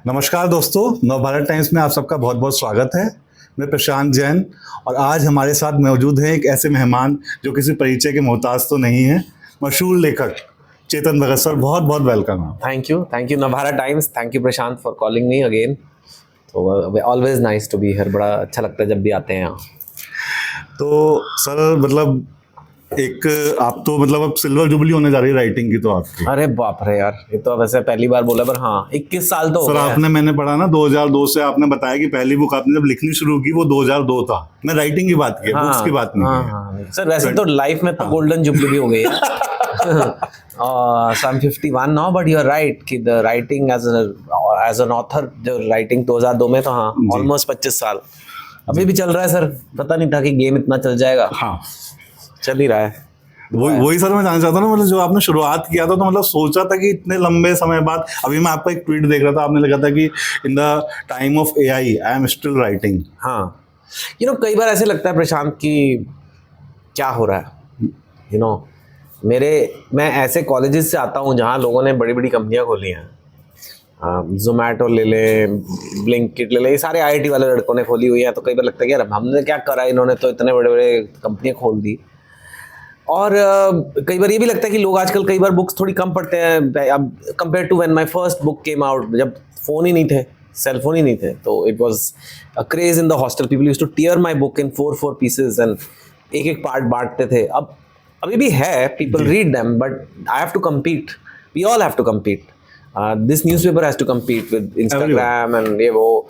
नमस्कार दोस्तों, नवभारत टाइम्स में आप सबका बहुत बहुत स्वागत है। मैं प्रशांत जैन और आज हमारे साथ मौजूद हैं एक ऐसे मेहमान जो किसी परिचय के मोहताज तो नहीं है, मशहूर लेखक चेतन भगत सर। बहुत बहुत वेलकम है। Thank you Navbharat Times. Thank you Prashant for calling me again. तो always nice to be here. बड़ा अच्छा लगता है जब भी आते हैं यहाँ। तो सर मतलब एक आप तो मतलब अब सिल्वर जुबली होने जा रही है राइटिंग की तो आपकी। अरे बाप रे यार, ये तो वैसे पहली बार बोला, पर हाँ 21 साल तो हो सर गया आपने, मैंने पढ़ा ना 2002 से, आपने बताया कि पहली बुक आपने जब लिखनी शुरू की वो 2002 था। मैं राइटिंग की बात की, बुक्स की बात नहीं की। हाँ सर, वैसे तो लाइफ में तो गोल्डन जुबली भी हो गई है। So I'm 51 now, but you're right कि the writing as an author, जो राइटिंग 2002 में तो हाँ ऑलमोस्ट 25 साल अभी भी चल रहा है सर। पता नहीं था कि गेम इतना चल जाएगा। हाँ, चल ही रहा है। वही सर मैं जानना चाहता हूँ ना, मतलब जो आपने शुरुआत किया था तो मतलब सोचा था कि इतने लंबे समय बाद, अभी मैं आपका एक ट्वीट देख रहा था, आपने लिखा था कि in the time of AI I am still writing. हाँ कई बार ऐसे लगता है प्रशांत कि क्या हो रहा है। मैं ऐसे कॉलेजेस से आता हूँ जहाँ लोगों ने बड़ी बड़ी कंपनियाँ खोली हैं। जोमेटो ले लें, ब्लिंकिट ले लें, ये सारे IIT वाले लड़कों ने खोली हुई है। तो कई बार लगता है कि यार हमने क्या करा, इन्होंने तो इतने बड़े बड़े कंपनियाँ खोल दी। और कई बार ये भी लगता है कि लोग आजकल कई बार बुक्स थोड़ी कम पढ़ते हैं। अब compare to when my first book came out, जब फ़ोन ही नहीं थे, सेल फोन ही नहीं थे, तो it was a craze in the hostel. People used to tear my book in 4 pieces and एक एक पार्ट बांटते थे। अब अभी भी है, people read them, but I have to compete. We all have to compete. This newspaper has to compete with Instagram and ये वो।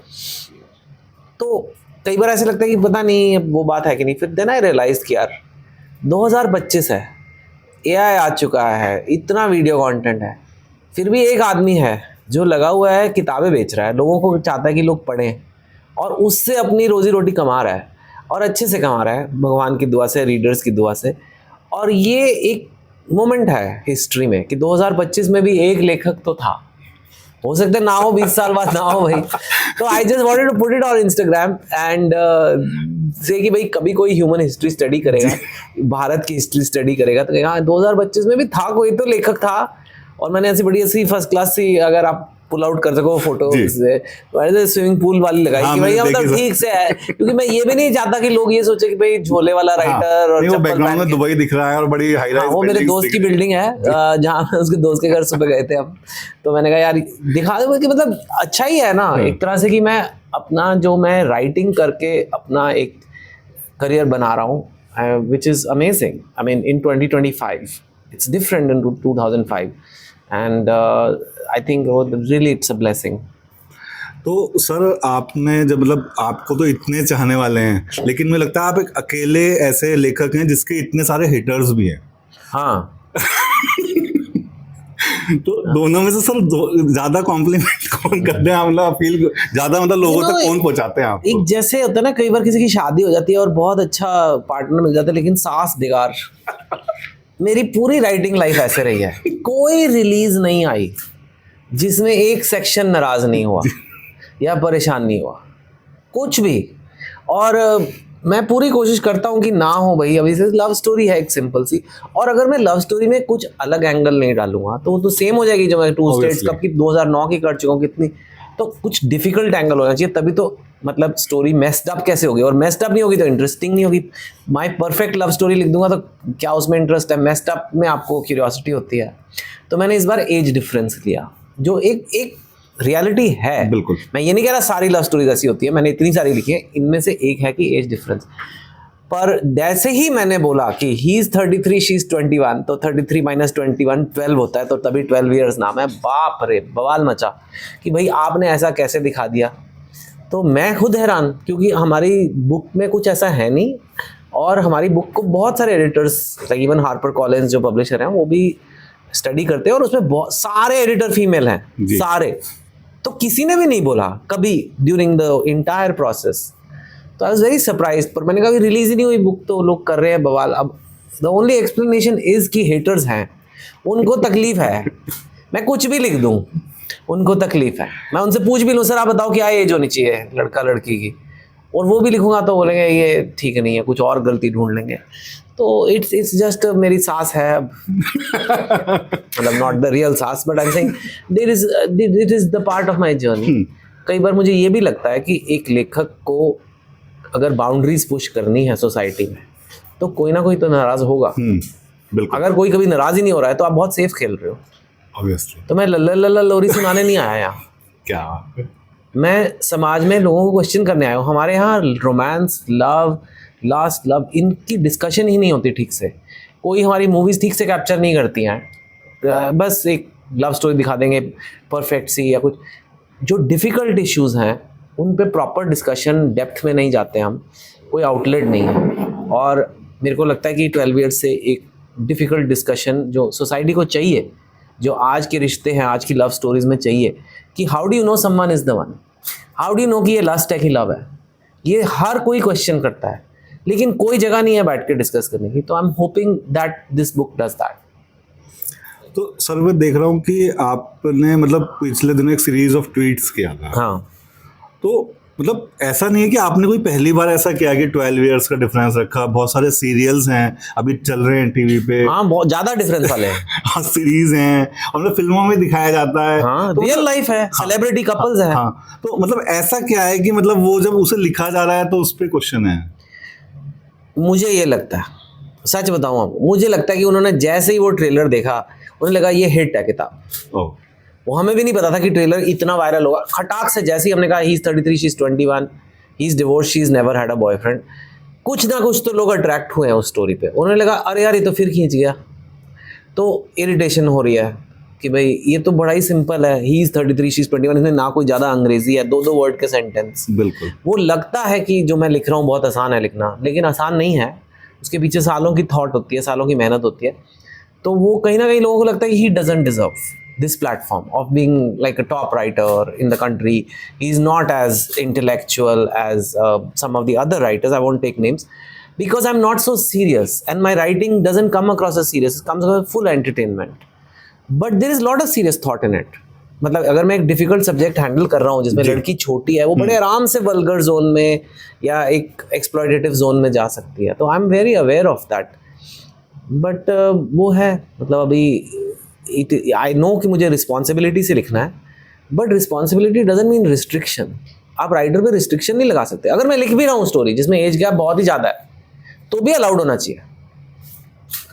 तो कई बार ऐसे लगता है कि पता नहीं वो बात है कि नहीं। फिर देन आई रियलाइज कि यार 2025 है, AI आ चुका है, इतना वीडियो कंटेंट है, फिर भी एक आदमी है जो लगा हुआ है, किताबें बेच रहा है, लोगों को चाहता है कि लोग पढ़ें और उससे अपनी रोजी रोटी कमा रहा है और अच्छे से कमा रहा है, भगवान की दुआ से, रीडर्स की दुआ से। और ये एक मोमेंट है हिस्ट्री में कि 2025 में भी एक लेखक तो था। हो सकता है ना हो, 20 साल बाद ना हो भाई। तो I just wanted to put it on Instagram and say कि भाई कभी कोई ह्यूमन हिस्ट्री स्टडी करेगा, भारत की हिस्ट्री स्टडी करेगा, तो कहेगा 2025 में भी था कोई तो लेखक था। और मैंने ऐसी बड़ी ऐसी फर्स्ट क्लास सी, अगर आप पुल आउट कर सको फोटो से, स्विमिंग पूल वाली लगाई कि भाई मतलब ठीक से है। क्योंकि मैं ये भी नहीं चाहता कि लोग ये सोचे कि भाई झोले वाला राइटर और वो बैकग्राउंड में दुबई दिख रहा है और बड़ी हाई राइज। वो मेरे दोस्त की बिल्डिंग है जहाँ उसके दोस्त के घर सुबह गए थे हम। तो मैंने कहा यार दिखा दो कि मतलब अच्छा ही है ना एक तरह से कि मैं अपना जो मैं राइटिंग करके अपना एक करियर बना रहा हूँ, which is amazing. I mean in 2025 it's different in 2005 and I think really it's a blessing. तो सर आपने जब, मतलब आपको तो इतने चाहने वाले हैं, लेकिन मुझे लगता है आप एक अकेले ऐसे लेखक हैं जिसके इतने सारे हिटर्स भी हैं। हाँ तो दोनों में से सर ज्यादा कॉम्प्लीमेंट कौन करते हैं आप, मतलब अपील ज्यादा, मतलब लोगों तक कौन पहुंचाते हैं आप? एक जैसे होता है ना, कई बार किसी की शादी हो जाती है और बहुत अच्छा पार्टनर मिल जाता है, लेकिन सास बेकार। मेरी पूरी राइटिंग लाइफ ऐसे रही है, कोई रिलीज नहीं आई जिसमें एक सेक्शन नाराज नहीं हुआ या परेशान नहीं हुआ, कुछ भी। और मैं पूरी कोशिश करता हूँ कि ना हो भाई। अभी से लव स्टोरी है एक सिंपल सी, और अगर मैं लव स्टोरी में कुछ अलग एंगल नहीं डालूंगा तो वो तो सेम हो जाएगी जो मैं 2 स्टेट्स कप की 2009 की कर चुका हूँ कितनी। तो कुछ डिफिकल्ट एंगल होना चाहिए, तभी तो मतलब स्टोरी मेस्ड अप कैसे होगी, और मेस्ड अप नहीं होगी तो इंटरेस्टिंग नहीं होगी। माई परफेक्ट लव स्टोरी लिख दूंगा तो क्या उसमें इंटरेस्ट है? मेस्ड अप में आपको क्यूरियोसिटी होती है। तो मैंने इस बार एज डिफरेंस लिया, जो एक रियलिटी है। बिल्कुल, मैं ये नहीं कह रहा सारी लव स्टोरीज ऐसी होती है, मैंने इतनी सारी लिखी है, इनमें से एक है कि एज डिफरेंस। पर जैसे ही मैंने बोला कि ही इज 33 शी इज 21, तो 33 माइनस 21 12 होता है, तो तभी 12 ईयर्स नाम है। बाप रे, बवाल मचा कि भाई आपने ऐसा कैसे दिखा दिया। तो मैं खुद हैरान, क्योंकि हमारी बुक में कुछ ऐसा है नहीं, और हमारी बुक को बहुत सारे एडिटर्स, इवन हार्पर कॉलिंस जो पब्लिशर हैं वो भी स्टडी करते हैं, और उसमें बहुत सारे एडिटर फीमेल हैं, सारे। तो किसी ने भी नहीं बोला कभी ड्यूरिंग द इंटायर प्रोसेस। तो आई वाज वेरी सरप्राइज्ड। पर मैंने कहा रिलीज ही नहीं हुई बुक तो लोग कर रहे हैं बवाल। अब द ओनली एक्सप्लेनेशन इज कि हेटर्स हैं, उनको तकलीफ है। मैं कुछ भी लिख दूं, उनको तकलीफ है। मैं उनसे पूछ भी लूँ सर आप बताओ क्या एज होनी चाहिए लड़का लड़की की, और वो भी लिखूंगा तो बोलेंगे ये ठीक नहीं है, कुछ और गलती ढूंढ लेंगे। तो इट्स जस्ट मेरी सास है, मतलब नॉट द रियल सास, but I am saying it is the part of my journey. कई बार मुझे ये भी लगता है कि एक लेखक को अगर बाउंड्रीज पुश करनी है सोसाइटी में, तो कोई ना कोई तो नाराज होगा. बिल्कुल. अगर कोई कभी नाराज ही नहीं हो रहा है तो आप बहुत सेफ खेल रहे हो. ऑब्वियसली. तो मैं लल्ला लल्ला लोरी सुनाने नहीं आया यहाँ. क्या? मैं समाज में लोगों को क्वेश्चन करने आया हूँ. हमारे यहाँ रोमांस, लव, लास्ट लव, इनकी डिस्कशन ही नहीं होती ठीक से. कोई हमारी मूवीज़ ठीक से कैप्चर नहीं करती हैं. बस एक लव स्टोरी दिखा देंगे परफेक्ट सी या कुछ. जो डिफ़िकल्ट इश्यूज़ हैं उन पे प्रॉपर डिस्कशन डेप्थ में नहीं जाते हम. कोई आउटलेट नहीं है. और मेरे को लगता है कि 12 ईयर्स से एक डिफ़िकल्ट डिस्कशन जो सोसाइटी को चाहिए, जो आज के रिश्ते हैं, आज की लव स्टोरीज़ में चाहिए, कि how do you know someone is the one, how do you know कि ये लस्ट है कि लव है. ये हर कोई क्वेश्चन करता है, लेकिन कोई जगह नहीं है बैठ के डिस्कस करने की. तो I am hoping that this book does that. तो सर मैं देख रहा हूँ कि आपने मतलब पिछले दिनों एक सीरीज ऑफ ट्वीट्स किया था. हाँ. तो मतलब ऐसा नहीं है कि आपने कोई पहली बार ऐसा किया कि 12 इयर्स का डिफरेंस रखा. बहुत सारे सीरियल्स हैं अभी चल रहे हैं टीवी पे. हाँ, बहुत ज़्यादा डिफरेंस वाले हैं. हाँ, सीरीज हैं और मतलब फिल्मों में दिखाया जाता है. हाँ, तो रियल लाइफ है, सेलिब्रिटी कपल्स हैं. हाँ, तो मतलब ऐसा क्या है कि मतलब वो जब उसे लिखा जा रहा है तो उस पर क्वेश्चन है. मुझे ये लगता है, सच बताऊँ आपको, मुझे लगता है कि उन्होंने जैसे ही वो ट्रेलर देखा, उन्हें लगा ये हिट है किताब. ओह. वो हमें भी नहीं पता था कि ट्रेलर इतना वायरल होगा. खटाक से जैसे ही हमने कहा he is 33, she is 21, he is divorce, she is never had a boyfriend, कुछ ना कुछ तो लोग अट्रैक्ट हुए हैं उस स्टोरी पे. उन्हें लगा अरे यार ये तो फिर खींच गया. तो इरिटेशन हो रही है कि भाई ये तो बड़ा ही सिंपल है, ही इज़ 33, शी इज़ 21, इसमें ना कोई ज़्यादा अंग्रेजी है, 2 वर्ड के सेंटेंस. बिल्कुल. वो लगता है कि जो मैं लिख रहा हूँ बहुत आसान है लिखना, लेकिन आसान नहीं है. उसके पीछे सालों की थॉट होती है, सालों की मेहनत होती है. तो वो कहीं ना कहीं लोगों को लगता है कि he doesn't deserve this platform of being like a top writer in the country. He's not as intellectual as some of the other writers. I won't take names because I'm not so serious and my writing doesn't come across as serious. It comes across as full entertainment. But there is a lot of serious thought in it. मतलब अगर मैं एक difficult subject handle कर रहा हूँ जिसमें लड़की छोटी है, वो बड़े आराम से वल्गर जोन में या एक एक्सप्लॉयटेटिव जोन में जा सकती है. तो I am very aware of that. But वो है मतलब अभी आई नो कि मुझे रिस्पॉन्सिबिलिटी से लिखना है, but responsibility doesn't mean restriction. आप राइटर पे रिस्ट्रिक्शन नहीं लगा सकते. अगर मैं लिख भी रहा हूँ स्टोरी जिसमें एज गैप बहुत ही ज़्यादा है, तो भी अलाउड होना चाहिए.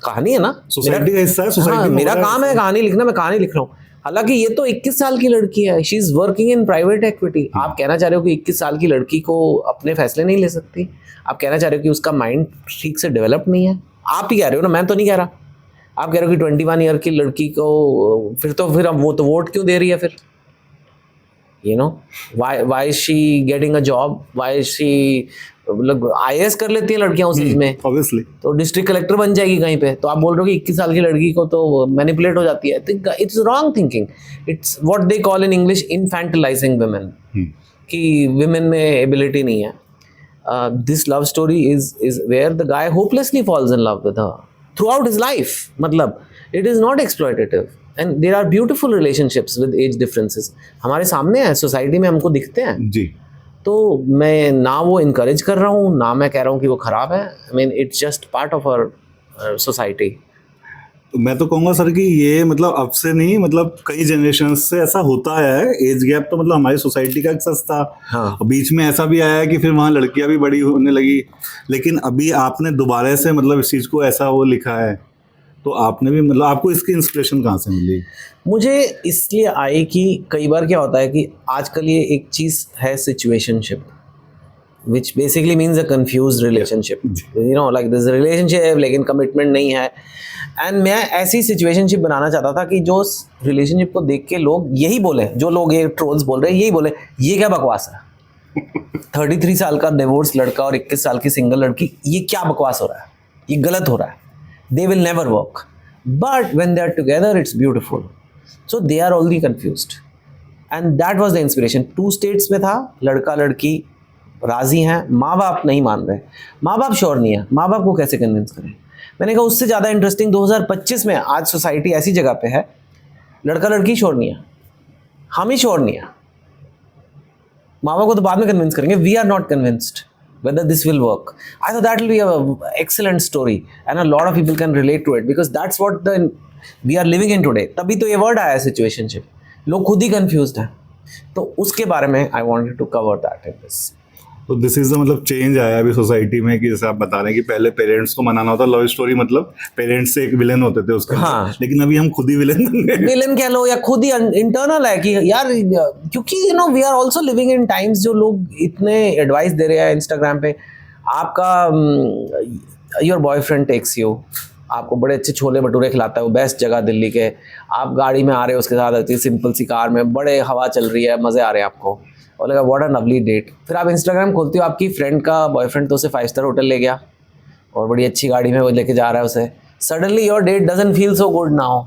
कहानी है ना, सोसाइटी का हिस्सा है. हाँ, सोसाइटी मेरा काम है कहानी लिखना, मैं कहानी लिख रहा हूँ. हालांकि ये तो 21 साल की लड़की है, she is working in private equity. आप कहना चाह रहे हो कि 21 साल की लड़की को अपने फैसले नहीं ले सकती? आप कहना चाह रहे हो कि उसका माइंड ठीक से डेवलप नहीं है? आप ही कह रहे हो ना, मैं तो नहीं कह रहा. आप कह रहे हो कि 21 ईयर की लड़की को फिर अब वो तो वोट क्यों दे रही है फिर? You know, why is she getting a job, why is she, मतलब IAS कर लेती है लड़कियां उस एज में, ऑब्वियसली, तो डिस्ट्रिक्ट कलेक्टर बन जाएगी कहीं पे. तो आप बोल रहे हो कि 21 साल की लड़की को तो मैनिपुलेट हो जाती है. It's wrong thinking. It's what they call in English infantilising women, कि वुमेन में एबिलिटी नहीं है. This love story is where the guy hopelessly falls in love with her throughout his life. मतलब it is not exploitative and there are beautiful relationships with age differences. हमारे सामने है, society में हमको दिखते हैं जी. तो मैं ना वो इनकरेज कर रहा हूँ, ना मैं कह रहा हूँ कि वो ख़राब है. I mean it's just part of our society. मैं तो कहूँगा सर कि ये मतलब अब से नहीं, मतलब कई जनरेशन से ऐसा होता है. एज गैप तो मतलब हमारी सोसाइटी का एक्सेस था. हाँ. बीच में ऐसा भी आया कि फिर वहाँ लड़कियाँ भी बड़ी होने लगी, लेकिन अभी आपने दोबारा से मतलब इस चीज़ को ऐसा वो लिखा है, तो आपने भी मतलब आपको इसकी इंस्पिरेशन कहाँ से मिली? मुझे इसलिए आई कि कई बार क्या होता है कि आजकल ये एक चीज़ है situationship, which basically means a confused relationship. You know, like this relationship लेकिन कमिटमेंट नहीं है. एंड मैं ऐसी सिचुएशनशिप बनाना चाहता था कि जो रिलेशनशिप को देख के लोग यही बोले, जो लोग ये ट्रोल्स बोल रहे हैं यही बोले, ये क्या बकवास है. 33 साल का डिवोर्स लड़का और 21 साल की सिंगल लड़की, ये क्या बकवास हो रहा है, ये गलत हो रहा है. They will never work, but when they are together it's beautiful. So they are already confused and that was the inspiration. 2 States में था, लड़का लड़की राजी हैं, माँ बाप नहीं मान रहे. माँ बाप श्योर नहीं है, माँ बाप को कैसे कन्विंस करें. मैंने कहा उससे ज़्यादा इंटरेस्टिंग 2025 में आज सोसाइटी ऐसी जगह पे है, लड़का लड़की श्योर नहीं है, हम ही श्योर नहीं है. माँ बाप को तो बाद में कन्विंस करेंगे. We are not convinced. whether this will work. I thought that will be a excellent story and a lot of people can relate to it because that's what we are living in today. तभी तो ये word आया situationship. लोग खुद ही confused हैं. तो उसके बारे में I wanted to cover that in this. तो दिस इज द मतलब चेंज आया अभी सोसाइटी में कि जैसे आप बता रहे हैं कि पहले पेरेंट्स को मनाना होता, लव स्टोरी मतलब पेरेंट्स से एक विलेन होते थे उसके अंदर। हाँ। लेकिन अभी हम खुद ही विलेन बन गए। विलेन कह लो या खुद ही इंटरनल है कि यार, क्योंकि you know we are also living in times जो लोग इतने एडवाइस दे रहे हैं इंस्टाग्राम पे। आपका योर बॉयफ्रेंड टेक्स यू, आपको बड़े अच्छे छोले भटूरे खिलाता है, वो बेस्ट जगह दिल्ली के, आप गाड़ी में आ रहे हो उसके साथ, अच्छी सिंपल सी कार में, बड़े हवा चल रही है, मज़े आ रहे हैं आपको, और लगा व्हाट अ लवली डेट। फिर आप इंस्टाग्राम खोलते हो, आपकी फ्रेंड का बॉयफ्रेंड तो उसे 5 स्टार होटल ले गया और बड़ी अच्छी गाड़ी में वो लेके जा रहा है उसे। Suddenly your date doesn't feel so good now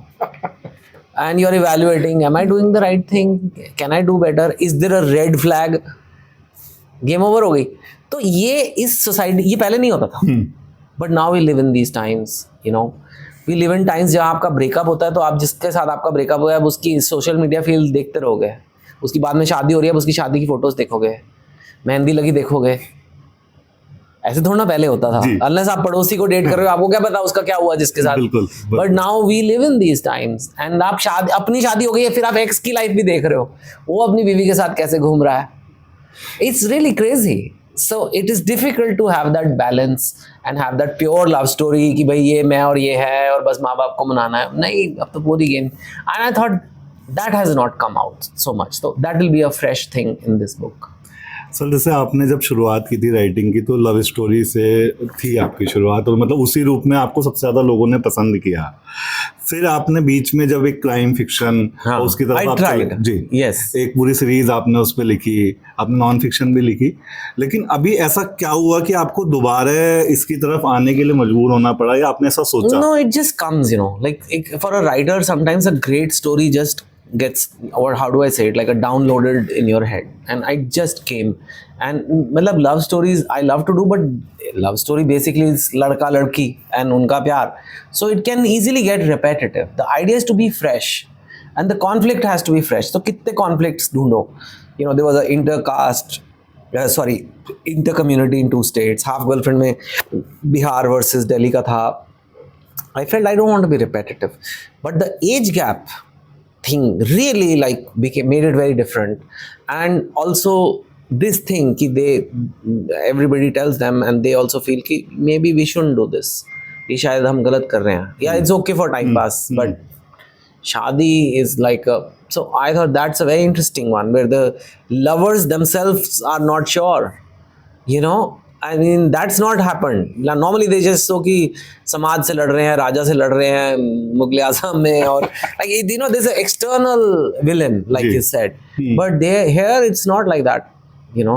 and you're evaluating, am I doing the right thing, can I do better, is there a red flag, game over हो गई। तो ये इस सोसाइटी, ये पहले नहीं होता था, but now we live in these times, you know we live in times जहाँ आपका ब्रेकअप होता है तो आप जिसके साथ आपका ब्रेकअप हुआ है उसकी सोशल मीडिया फील्ड देखते रहोगे, उसकी बाद में शादी हो रही है, उसकी शादी की फोटोज देखोगे, मेहंदी लगी देखोगे। ऐसे थोड़ा ना पहले होता था, अनलेस आप पड़ोसी को डेट कर रहे हो, आपको क्या पता उसका क्या हुआ जिसके साथ। But now we live in these times and आप अपनी शादी हो गई है, फिर आप एक्स की लाइफ भी देख रहे हो, वो अपनी बीवी के साथ कैसे घूम रहा है। It's really crazy. So it is difficult to have that balance and have that pure love story कि भाई ये मैं और ये है और बस माँ बाप को मनाना है। नहीं, अब तो पूरी game. And I thought that has not come out so much, so that will be a fresh thing in this book. Sir जैसे आपने जब शुरुआत की थी राइटिंग की तो लव स्टोरी से थी आपकी शुरुआत, और मतलब उसी रूप में आपको सबसे ज़्यादा लोगों ने पसंद किया। फिर आपने बीच में जब एक क्राइम फिक्शन, हाँ, उसकी तरफ आप जी yes. एक पूरी सीरीज आपने उस पर लिखी, आपने नॉन फिक्शन भी लिखी। लेकिन अभी ऐसा क्या हुआ कि आपको दोबारा इसकी तरफ आने के लिए मजबूर होना पड़ा, या आपने ऐसा सोचा? No, it just comes, you know, like for a writer sometimes a great story just gets, or how do I say it, like a downloaded in your head, and I just came. And मतलब love stories I love to do, but love story basically is लड़का लड़की and उनका प्यार, so it can easily get repetitive. The idea is to be fresh and the conflict has to be fresh. So कितने conflicts ढूंढो, you know, there was a inter-community in 2 states, half girlfriend में Bihar versus Delhi का था। I felt I don't want to be repetitive, but the age gap thing really like made it very different. And also this thing ki everybody tells them and they also feel ki maybe we shouldn't do this, ye shayad hum galat kar rahe hain, yeah it's okay for time pass, but shaadi is like a, so I thought that's a very interesting one where the lovers themselves are not sure, you know, I mean that's not happened. Normally they just so कि समाज से लड़ रहे हैं, राजा से लड़ रहे हैं मुगल आजम में, और like you know there's an external villain like you said, but here it's not like that, you know.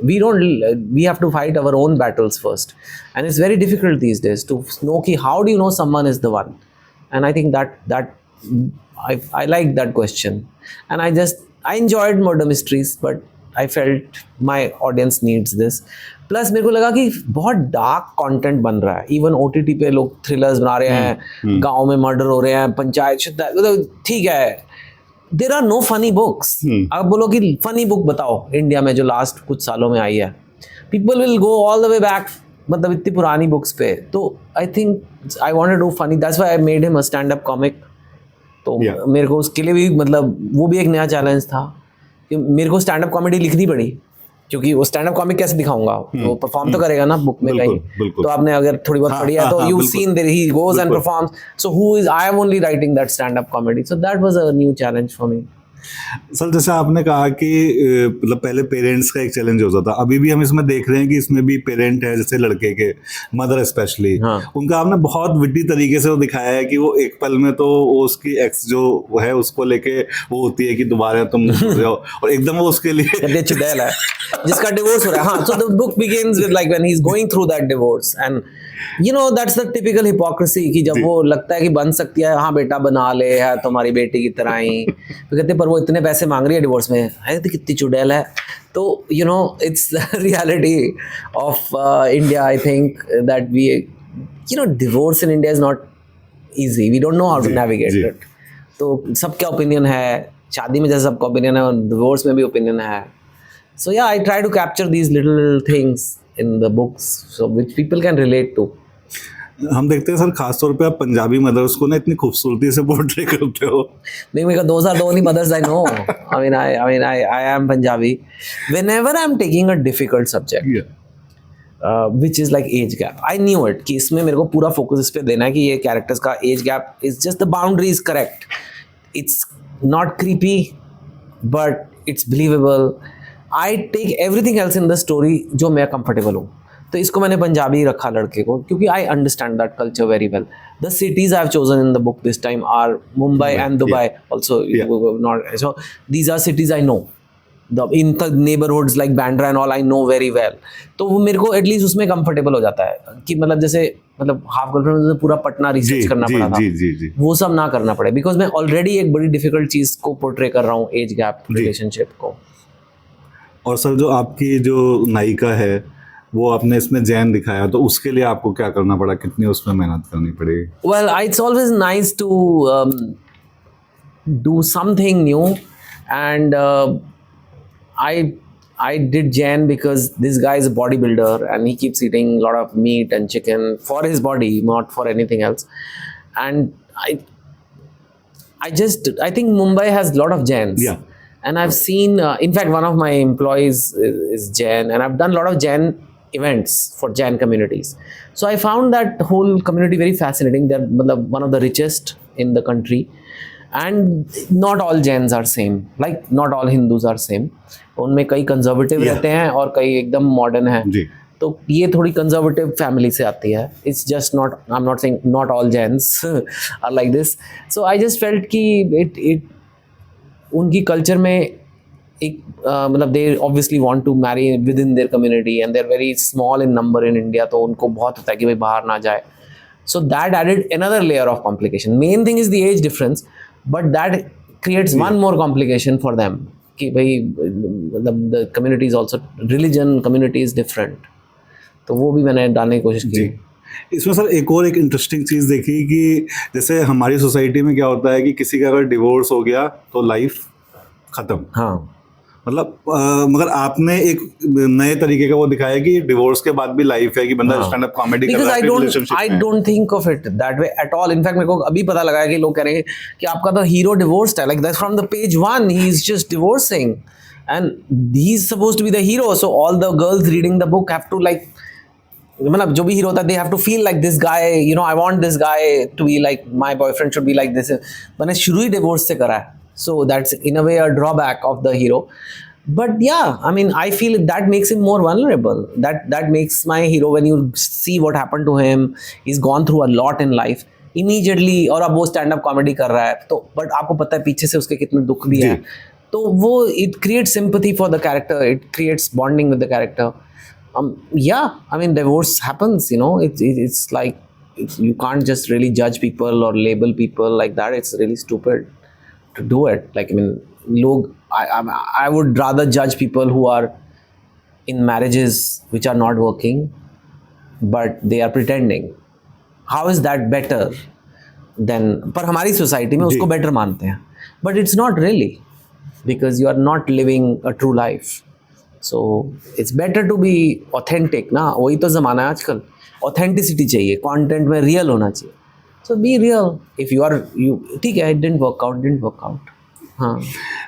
We have to fight our own battles first, and it's very difficult these days to know कि how do you know someone is the one. And I think that I like that question, and I enjoyed murder mysteries, but I felt my audience needs this. Plus मेरे को लगा कि बहुत dark content बन रहा है, even OTT पे लोग थ्रिलर्स बना रहे हैं, गांव में मर्डर हो रहे हैं, पंचायत, ठीक है, there are no funny books. आप बोलो कि फनी बुक बताओ इंडिया में जो लास्ट कुछ सालों में आई है, people will go all the way back, मतलब इतनी पुरानी बुक्स पे। तो I think I wanted to do funny, that's why I made him a stand up comic. तो मेरे को उसके लिए भी मतलब वो भी एक नया चैलेंज था कि मेरे को स्टैंड अप कॉमेडी लिखनी पड़ी, क्योंकि वो स्टैंड अप कॉमिक कैसे दिखाऊंगा, वो परफॉर्म तो करेगा ना बुक में कहीं। तो आपने अगर थोड़ी बहुत पढ़ी है तो you seen there he goes and performs, so who is, I am only writing that stand up comedy, so that was a new challenge for me. Sir जैसे आपने कहा कि मतलब पहले पेरेंट्स का एक चैलेंज होता था, अभी भी हम इसमें देख रहे हैं कि इसमें भी पेरेंट है, जैसे लड़के के मदर स्पेशली, उनका आपने बहुत विट्टी तरीके से वो दिखाया है कि वो एक पल में तो वो उसकी एक्स जो है उसको लेके वो होती है कि दोबारा तुम हो, और एकदम वो उसके लिए चुड़ैल है जिसका डिवोर्स हो रहा है। हाँ, so the book begins with like when he is going through that divorce, and you know that's the typical hypocrisy कि जब वो लगता है कि बन सकती है, हाँ बेटा बना ले, है तुम्हारी बेटी की तरह ही, तो कहते पर वो इतने पैसे मांग रही है डिवोर्स में, है तो कितनी चुड़ैल है। तो you know it's reality of India, I think that we, you know, divorce in India is not easy, we don't know how to navigate it. तो सबका ओपिनियन है, शादी में जैसे सबका ओपिनियन है, डिवोर्स में भी ओपिनियन है। So yeah, I try to capture these little things in the books, so which people can relate to. हम देखते हैं सर, खासतौर पे आप पंजाबी मदर्स को ना इतनी खूबसूरती से पोर्ट्रे करते हो. Because those are the only mothers I know. I am Punjabi. Whenever I'm taking a difficult subject, which is like age gap, I knew it कि इसमें मेरे को पूरा फोकस इस पे देना है कि ये कैरेक्टर्स का age gap is just the boundary is correct. It's not creepy but it's believable. I take everything else in the story जो मैं कंफर्टेबल हूँ. तो इसको मैंने पंजाबी रखा लड़के को क्योंकि I understand that culture very well. The cities I have chosen in the book this time are Mumbai and Dubai also. Not so these are cities I know. In the neighborhoods like Bandra and all I know very well. तो वो मेरे को at least उसमें comfortable हो जाता है कि मतलब जैसे मतलब हाफ गर्लफ्रेंड में पूरा पटना रिसर्च करना पड़ा था. जी. वो सब ना करना पड़े बिकॉज मैं ऑलरेडी एक बड़ी डिफिकल्ट चीज को पोर्ट्रे कर रहा हूँ, एज गैप रिलेशनशिप को. और सर जो आपकी जो नायिका है वो आपने इसमें जैन दिखाया, तो उसके लिए आपको क्या करना पड़ा, कितनी उसमें मेहनत करनी पड़ी? Well, it's always nice to do something new, and I did Jain because this guy is a bodybuilder and he keeps eating a lot of meat and chicken for his body, not for anything else. And I think Mumbai has a lot of Jains. Yeah. And I've seen, in fact, one of my employees is Jain, and I've done a lot of Jain events for Jain communities. So I found that whole community very fascinating. They're one of the richest in the country. And not all Jains are same. Like not all Hindus are same. उनमें कई conservative रहते हैं और कई एकदम modern हैं. तो ये थोड़ी कंजर्वेटिव फैमिली से आती है. It's just not, I am not saying not all Jains are like this. So I just felt कि इट उनकी कल्चर में एक मतलब they obviously want to marry with in their community and they are very small in number in India. तो उनको बहुत होता है कि भाई बाहर ना जाए. So that added another layer of complication. Main thing is the age difference, but that creates one more complication for them कि भाई the community is also, religion community is different. तो वो भी मैंने डालने की कोशिश की. इसमें सर एक इंटरेस्टिंग चीज़ देखी कि जैसे हमारी सोसाइटी में क्या होता है कि किसी का अगर डिवोर्स हो गया तो लाइफ ख़त्म. हाँ, मतलब मगर आपने एक नए तरीके का वो दिखाया कि डिवोर्स के बाद भी लाइफ है, कि बंदा स्टैंड अप कॉमेडी कर रहा है रिलेशनशिप में. I don't think of it that way at all. In fact, मेरे को अभी पता लगा है कि लोग कह रहे हैं कि आपका तो हीरो डिवोर्स्ड है. Like that's from the page 1 he is just divorcing and he's supposed to be the hero. So all the girls reading the book have to like, मतलब जो भी हीरो होता है they have to feel like this guy, you know, I want this guy to be like, my boyfriend should be like this. मैंने शुरू ही divorce से करा है. So that's in a way a drawback of the hero. But yeah, I mean, I feel that makes him more vulnerable. That makes my hero, when you see what happened to him, he's gone through a lot in life. Immediately, और अब वो stand up comedy कर रहा है, तो but आपको पता है पीछे से उसके कितने दुख भी हैं. तो वो it creates sympathy for the character. It creates bonding with the character. Yeah, I mean, divorce happens. You know, it's like you can't just really judge people or label people like that. It's really stupid to do it. Like, I mean, I would rather judge people who are in marriages which are not working but they are pretending. How is that better than, पर हमारी society में उसको better मानते हैं, but it's not really, because you are not living a true life. So it's better to be authentic ना. वही तो ज़माना है आजकल. Authenticity चाहिए, content में real होना चाहिए. So be real. If you ठीक है, it didn't work out. हाँ.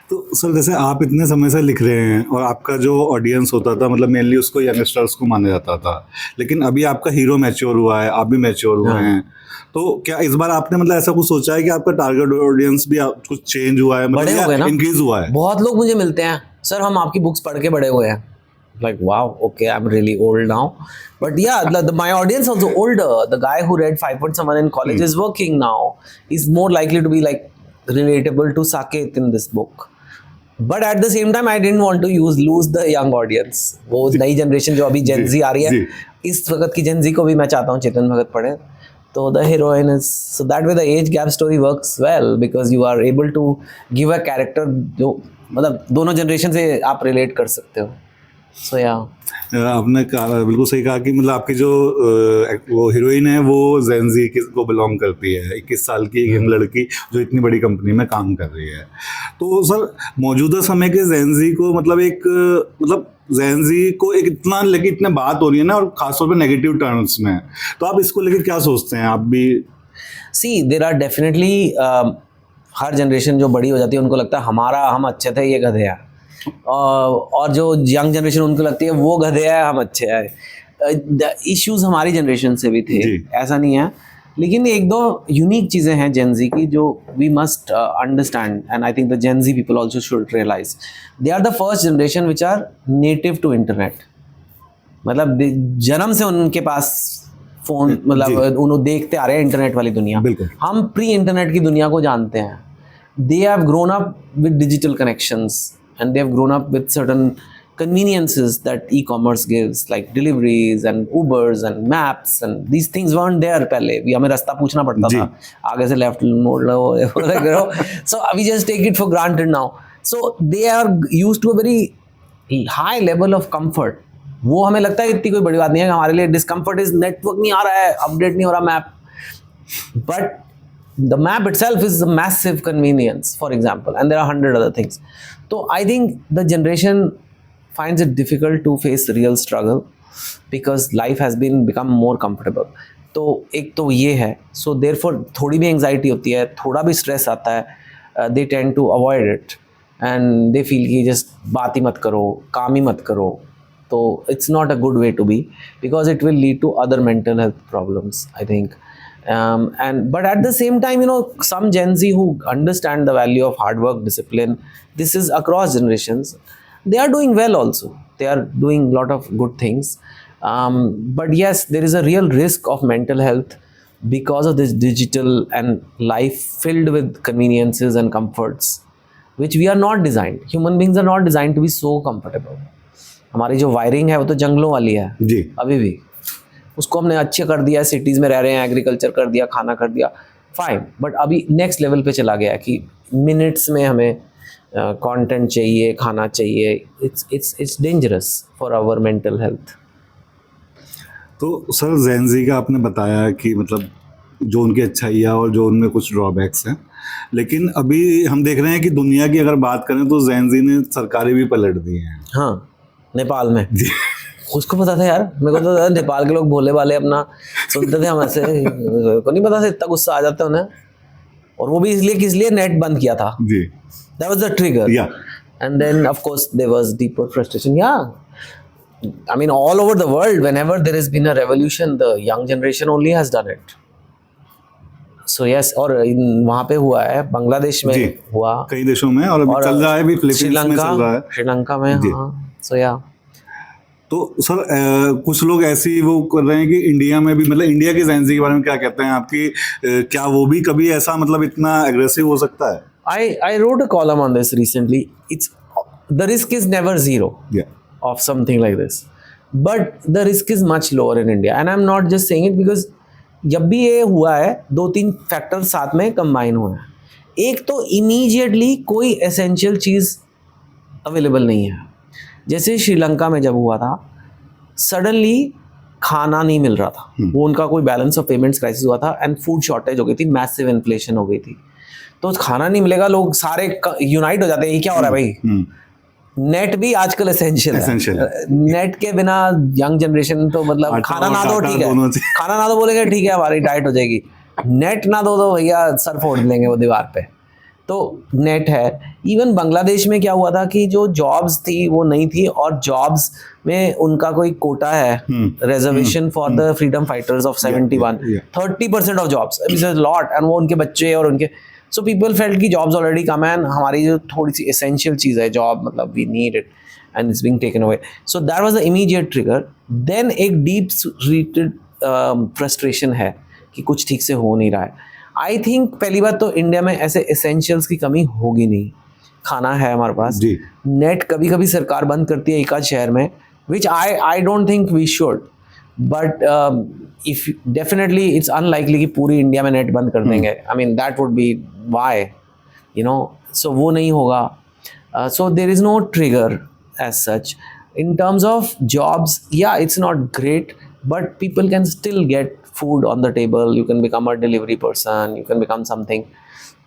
तो सर जैसे आप इतने समय से लिख रहे हैं और आपका जो ऑडियंस होता था मतलब मेनली उसको यंगस्टर्स को माना जाता था, लेकिन अभी आपका हीरो मैच्योर हुआ है, आप भी मैच्योर हुए हैं, तो क्या इस बार आपने मतलब ऐसा कुछ सोचा है कि आपका टारगेट ऑडियंस भी कुछ चेंज हुआ है, बड़े हो गए ना, इंक्रीज हुआ है? बहुत लोग मुझे मिलते हैं, सर हम आपकी बुक्स पढ़ के बड़े हुए हैं. Like, wow, okay, I'm really old now. But yeah, my audience also older. The guy who read 5.1 in college is working now. He's more likely to be like relatable to Saket in this book. But at the same time, I didn't want to lose the young audience. वो नई generation जो अभी Gen Z आ रही है, इस वक्त की Gen Z को भी मैं चाहता हूँ चेतन भगत पढ़े. तो the heroine is, so that way the age gap story works well because you are able to give a character जो मतलब दोनों जनरेशन से आप रिलेट कर सकते हो. So yeah. आपने कहा, बिल्कुल सही कहा कि मतलब आपकी जो वो हीरोइन है वो जेनजी को बिलोंग करती है, 21 साल की एक लड़की जो इतनी बड़ी कंपनी में काम कर रही है। तो सर मौजूदा समय के जेनजी को मतलब मतलब जेनजी को एक इतना लेके इतने बात हो रही है ना, और खासतौर पे नेगेटिव टर्म्स में, तो आप इसको लेके क्या सोचते हैं? आप भी See, there are definitely her generation जो बड़ी हो जाती है उनको लगता है हम अच्छे थे, ये गधे हैं। और जो यंग जनरेशन उनको लगती है वो गधे हैं, हम अच्छे हैं। इश्यूज हमारी जनरेशन से भी थे, ऐसा नहीं है। लेकिन एक दो यूनिक चीज़ें हैं जेनजी की जो we must understand, and I think the Gen Z people also should realize they are the first generation which are native to internet. मतलब जन्म से उनके पास फोन, मतलब उन्होंने देखते आ रहे हैं इंटरनेट वाली दुनिया। हम प्री इंटरनेट की दुनिया को जानते हैं। They have grown up with digital connections and they have grown up with certain conveniences that e-commerce gives, like deliveries and Ubers and maps, and these things weren't there पहले भी। हमें रास्ता पूछना पड़ता था, आगे से लेफ्ट मोड़ लो, so we just take it for granted now. So they are used to a very high level of comfort. वो हमें लगता है इतनी कोई बड़ी बात नहीं है। हमारे लिए डिस्कम्फर्ट इज नेटवर्क नहीं आ रहा है, अपडेट नहीं हो रहा map, but the map itself is a massive convenience, for example, and there are 100 other things. So I think the generation finds it difficult to face real struggle because life has become more comfortable. तो एक तो ये है, so therefore थोड़ी भी anxiety होती है, थोड़ा भी stress आता है, they tend to avoid it and they feel कि just बात ही मत करो, काम ही मत करो। तो it's not a good way to be because it will lead to other mental health problems, I think. But at the same time, you know, some Gen Z who understand the value of hard work, discipline, this is across generations, they are doing well also. They are doing a lot of good things. But yes, there is a real risk of mental health because of this digital and life filled with conveniences and comforts, which we are not designed. Human beings are not designed to be so comfortable. हमारी जो wiring है वो तो जंगलों वाली है जी, अभी भी उसको हमने अच्छे कर दिया, सिटीज़ में रह रहे हैं, एग्रीकल्चर कर दिया, खाना कर दिया, फाइन। बट अभी नेक्स्ट लेवल पे चला गया कि मिनट्स में हमें कंटेंट चाहिए, खाना चाहिए। It's dangerous for our mental health. तो सर जेन ज़ी का आपने बताया कि मतलब जो उनकी अच्छाइयाँ और जो उनमें कुछ ड्रॉबैक्स हैं, लेकिन अभी हम देख रहे हैं कि दुनिया की अगर बात करें तो जेन ज़ी ने सरकारें भी पलट दी हैं। हाँ, नेपाल में उसको पता था यार, मेरे को तो था नेपाल के लोग भोले वाले अपना सुनते थे, हम ऐसे को नहीं पता था इतना गुस्सा आ जाता है उन्हें। और वो भी इसलिए नेट बंद किया था जी, that was the trigger. And then of course there was deeper frustration. I mean all over the world whenever there has been a revolution the young generation only has done it. So yes, और वहाँ पे हुआ है, बांग्लादेश में हुआ, कई देशों में, और अभी चल रहा है भी, फिलीपींस में चल रहा है, श्रीलंका में। हाँ, so yeah. तो सर कुछ लोग ऐसी वो कर रहे हैं कि इंडिया में भी, मतलब इंडिया के जेन ज़ी के बारे में क्या कहते हैं आपकी, क्या वो भी कभी ऐसा मतलब इतना एग्रेसिव हो सकता है? I wrote a column on this recently. It's the risk is never zero of something like this, but the risk is much lower in India, and I'm not just saying it because जब भी ये हुआ है दो तीन factor साथ में combine हुए हैं। एक तो इमीडिएटली कोई एसेंशियल चीज़ अवेलेबल नहीं है। जैसे श्रीलंका में जब हुआ था, सडनली खाना नहीं मिल रहा था, वो उनका कोई बैलेंस ऑफ पेमेंट्स क्राइसिस हुआ था एंड फूड शॉर्टेज हो गई थी, मैसिव इन्फ्लेशन हो गई थी। तो खाना नहीं मिलेगा, लोग सारे यूनाइट हो जाते हैं, ये क्या हो रहा है भाई? नेट भी आजकल एसेंशियल है। नेट के बिना यंग जनरेशन तो मतलब खाना ना दो ठीक है, खाना ना दो बोलेंगे ठीक है हमारी डाइट हो जाएगी, नेट ना दो तो भैया सर फोड़ लेंगे वो दीवार पे। तो नेट है। इवन बांग्लादेश में क्या हुआ था कि जो जॉब्स थी वो नहीं थी, और जॉब्स में उनका कोई कोटा है, reservation for the freedom fighters of 71, 30% of jobs, it's a lot, and वो उनके बच्चे और उनके, सो पीपल फेल्ट की जॉब्स ऑलरेडी कम है, हमारी जो थोड़ी सी एसेंशियल चीज़ है जॉब, मतलब we need it and it's being taken away. So that was the immediate trigger. Then एक डीप रीटेड फ्रस्ट्रेशन है कि कुछ ठीक से हो नहीं रहा है। आई थिंक पहली बात तो इंडिया में ऐसे एसेंशियल्स की कमी होगी नहीं, खाना है हमारे पास। नेट कभी कभी सरकार बंद करती है एक आध शहर में, which I don't think we should, but if definitely it's unlikely कि पूरी इंडिया में नेट बंद कर देंगे। I mean that would be why, you know, so वो नहीं होगा। So there is no trigger as such. In terms of jobs, yeah, it's not great, but people can still get food on the table. You can become a delivery person, you can become something.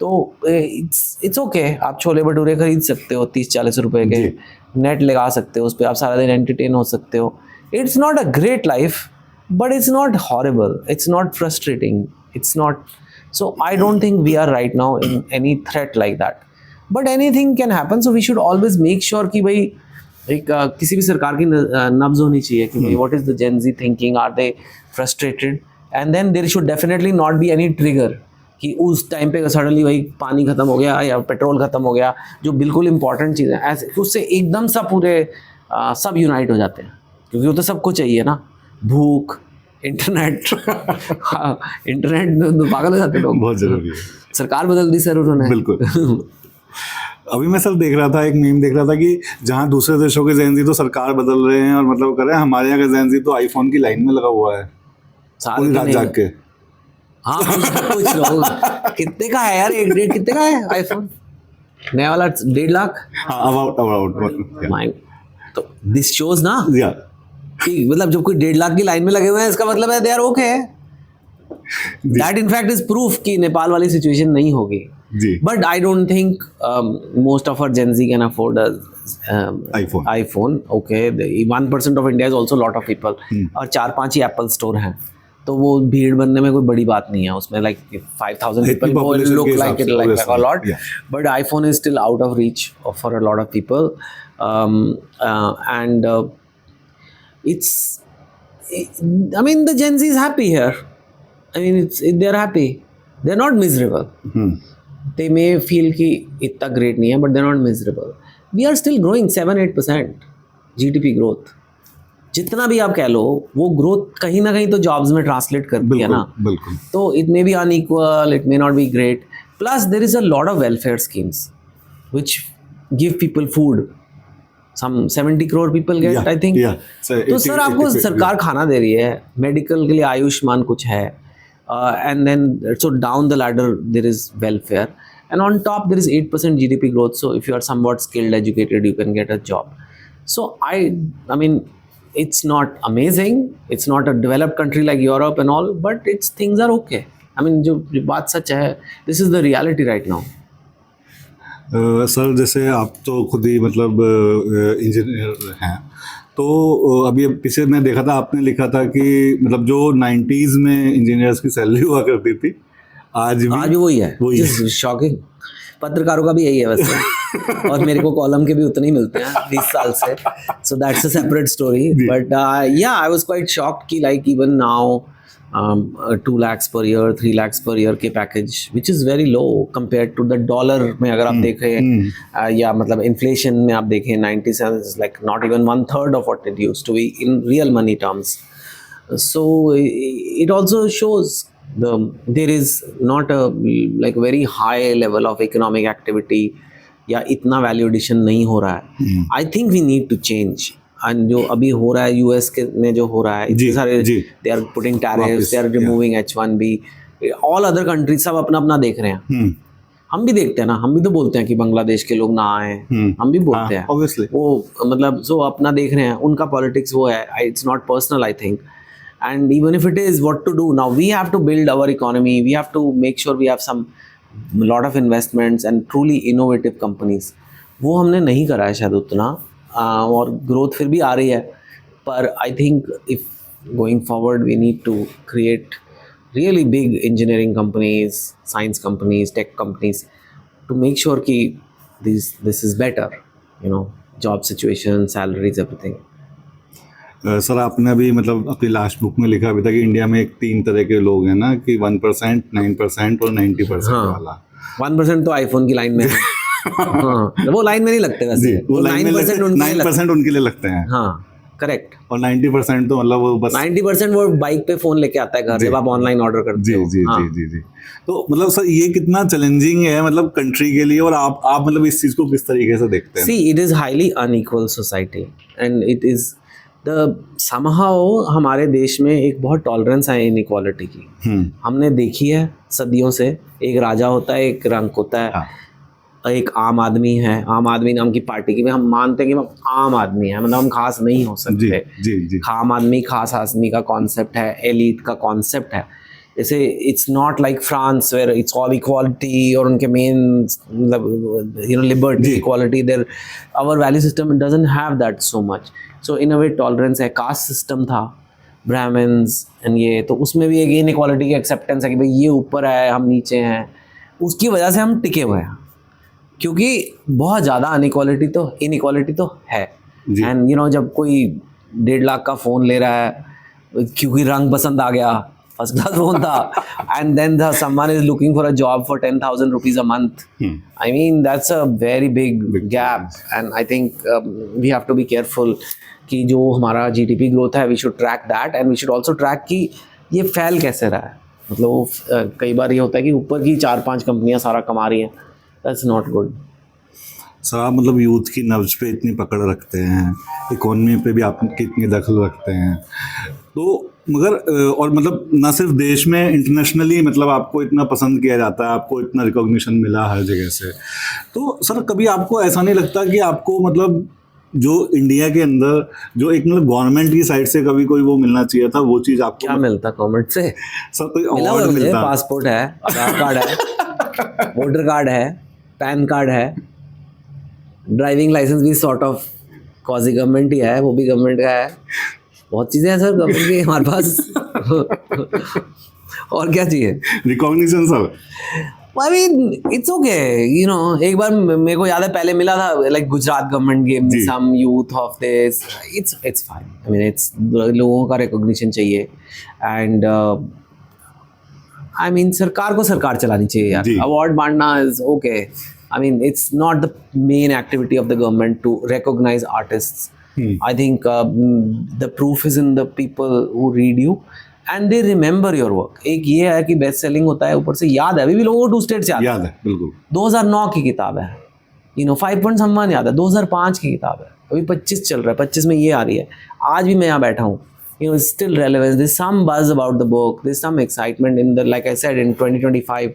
तो it's okay. आप छोले भटूरे खरीद सकते हो 30-40 रुपए के, जी। Net लगा सकते हो उस पर, आप सारा दिन एंटरटेन हो सकते हो. It's not a great life, but it's not horrible, it's not frustrating, it's not. So I don't think we are right now in any threat like that, but anything can happen. So we should always make sure कि भाई एक किसी भी सरकार की नब्ज होनी चाहिए कि भाई what is the Gen Z thinking, are they frustrated, and then there should definitely not be any trigger कि उस टाइम पे सडनली भाई पानी खत्म हो गया या पेट्रोल खत्म हो गया, जो बिल्कुल इंपॉर्टेंट चीज़ है, ऐसे उससे एकदम सा पूरे सब यूनाइट हो जाते हैं, क्योंकि वो तो सबको चाहिए ना, भूख, इंटरनेट. हाँ, इंटरनेट तो पागल हो जाते लोग. बहुत जरूरी है. सरकार बदल दी सर उन्होंने. बिल्कुल. अभी मैं सर देख रहा था, एक मीम देख रहा था कि जहाँ दूसरे देशों के जेन जी तो सरकार बदल रहे हैं और मतलब कर रहे हैं, हमारे यहाँ का जेन जी तो आईफोन की लाइन में लगा हुआ है पूरी रात जाग के. हाँ, कुछ लोग. कितने का है यार, 1.5 कितने का है आईफोन नया वाला? 1.5 लाख. हाँ, अबाउट. तो दिस शोज ना या कि मतलब जब कोई 1.5 लाख की लाइन में लगे हुए हैं, इसका मतलब है they are okay. That in fact is proof कि नेपाल वाली सिचुएशन नहीं होगी. जी. But I don't think most of our Gen Z can afford iPhone. Okay, 1% of India is also a lot of people. और 4-5 ही एप्पल स्टोर हैं, तो वो भीड़ बनने में कोई बड़ी बात नहीं है उसमें. Like 5,000 people will look like it like a lot, but iPhone is still out of reach for a lot of people. And it's, I mean, the Gen Z is happy here. I mean, they're happy. They're not miserable. They may feel कि इतना great नहीं है, but they're not miserable. We are still growing 7-8% GDP growth. जितना भी आप कह लो, वो growth कहीं ना कहीं तो जॉब्स में ट्रांसलेट करती है ना. बिल्कुल. तो it may be unequal, it may not be great. Plus there is a lot of welfare schemes which give people food. Some 70 crore people get, I think. तो सर आपको सरकार खाना दे रही है, मेडिकल के लिए आयुष्मान कुछ है, and then so down the ladder there is welfare, and on top there is 8% GDP growth. So if you are somewhat skilled, educated, you can get a job. So I mean, it's not amazing, it's not a developed country like Europe and all, but it's things are okay. I mean, जो बात सच है, this is the reality right now. Sir जैसे आप तो खुद ही मतलब engineer हैं, तो अभी पीछे मैं देखा था, आपने लिखा था कि मतलब जो 90s में इंजीनियर्स की सैलरी हुआ करती थी, आज भी वही है. शॉकिंग. पत्रकारों का भी यही है वैसे. और मेरे को कॉलम के भी उतने ही मिलते हैं 20 साल से. So that's a separate story. But या आई वाज क्वाइट शॉक्ड कि like even now 2 lakhs per year, 3 lakhs per year के package, which is very low compared to the dollar में अगर आप देखें, या मतलब इन्फ्लेशन में आप देखें, 97 is like not even 1/3 of what it used to be in real money terms. So it also shows there is not a like very high level of economic activity, या इतना वैल्यू एडिशन नहीं हो रहा है. I think we need to change. And जो अभी हो रहा है यूएस के में जो हो रहा है, इतने सारे they are putting tariffs, they are removing H1B, all other countries सब अपना अपना देख रहे हैं. हम भी देखते हैं ना, हम भी तो बोलते हैं कि बांग्लादेश के लोग ना आए, हम भी बोलते हैं obviously. वो मतलब जो अपना देख रहे हैं, उनका पॉलिटिक्स वो है. It's not personal, I think. And even if it is, what to do now? We have to build our economy. We have to make sure we have some lot of investments and truly innovative companies. वो हमने नहीं करा है शायद उतना, और growth फिर भी आ रही है. पर I think if going forward we need to create really big engineering companies, science companies, tech companies to make sure कि this is better. You know, job situation, salaries, everything. Sir आपने अभी मतलब अपनी लास्ट बुक में लिखा भी था कि इंडिया में एक 3 तरह के लोग हैं ना, कि 1%, 9% और 90% वाला. 1% तो आईफोन की लाइन में है. हाँ, वो लाइन में नहीं लगते वैसे. वो 9% उनके लिए लगते हैं. हाँ, करेक्ट. और 90% तो मतलब वो बस 90% वो बाइक पे फोन लेके आता है घर जब आप ऑनलाइन ऑर्डर करते हो. जी. तो मतलब सर ये कितना चैलेंजिंग है मतलब कंट्री के लिए, और आप मतलब इस चीज को किस तरीके से देखते हैं? See, it is highly unequal society and it is somehow हमारे देश में एक बहुत टॉलरेंस है इनइक्वालिटी की. हमने देखी है सदियों से. एक राजा होता है, एक रंक होता है. एक आम आदमी है, आम आदमी नाम की पार्टी की, हम मानते हैं कि हम आम आदमी है, मतलब हम खास नहीं हो जी सकते। जी जी आम आदमी, खास आदमी का कॉन्सेप्ट है, एलीट का कॉन्सेप्ट है। जैसे it's not like France where it's all equality और उनके मेन मतलब लिबर्टी, जी। Equality, there our value system doesn't have that so much. So in a way tolerance है, कास्ट सिस्टम था, ब्राह्मण्स एंड ये, तो उसमें भी एक इनइक्वालिटी की एक्सेप्टेंस है कि भाई ये ऊपर है, हम नीचे हैं। उसकी वजह से हम टिके हुए हैं, क्योंकि बहुत ज़्यादा इनइक्वालिटी तो है। जी। एंड जब कोई 1.5 लाख का फ़ोन ले रहा है क्योंकि रंग पसंद आ गया, फर्स्ट क्लास फ़ोन था, and then someone is looking for a job for 10,000 rupees a month, I mean that's a very big gap. And I think we have to be careful कि जो हमारा जीडीपी ग्रोथ है, we should track that and we should also track कि ये फैल कैसे रहा है। मतलब वो कई बार ये होता है कि ऊपर की 4-5 कंपनियां सारा कमा रही हैं, दैट्स नॉट गुड। सर आप मतलब यूथ की नब्ज पे इतनी पकड़ रखते हैं, इकोनॉमी पे भी आप कितनी दखल रखते हैं, तो मगर और मतलब ना सिर्फ देश में, इंटरनेशनली मतलब आपको इतना पसंद किया जाता है, आपको इतना रिकॉग्निशन मिला हर जगह से, तो सर कभी आपको ऐसा नहीं लगता कि आपको मतलब जो इंडिया के अंदर जो एक मतलब गवर्नमेंट की साइड से कभी कोई वो मिलना चाहिए था, वो चीज़ आपको क्या मिलता गवर्नमेंट से? सर कोई मिला हुआ है अवार्ड मुझे, मिलता? पासपोर्ट है, आधार कार्ड है, वोटर कार्ड है, पैन कार्ड है, ड्राइविंग लाइसेंस भी सॉर्ट ऑफ क्वाजी गवर्नमेंट ही है, वो भी गवर्नमेंट का है। बहुत चीज़ें हैं सर गवर्नमेंट की हमारे पास। और क्या चाहिए? Recognition sir. I mean it's okay, एक बार मेरे को याद है पहले मिला था, like Gujarat government gave me जी। Some youth of this, it's fine, I mean it's, लोगों का रिकॉग्निशन चाहिए। एंड आई मीन सरकार को सरकार चलानी चाहिए यार, जी। अवार्ड बांटना is okay, I mean it's not the main activity of the government to recognize artists. I think the proof is in the people who read you and they remember your work. एक ये है कि best selling होता है, ऊपर से याद है, अभी भी लोगों को 2 स्टेट से याद है बिल्कुल। 2009 की किताब है, 5 पॉइंट सम्मान याद है, 2005 की किताब है, अभी 25 चल रहा है, 25 में ये आ रही है। आज भी मैं यहाँ बैठा हूँ, still relevance, there's some buzz about the book, there's some excitement in the, like I said, in 2025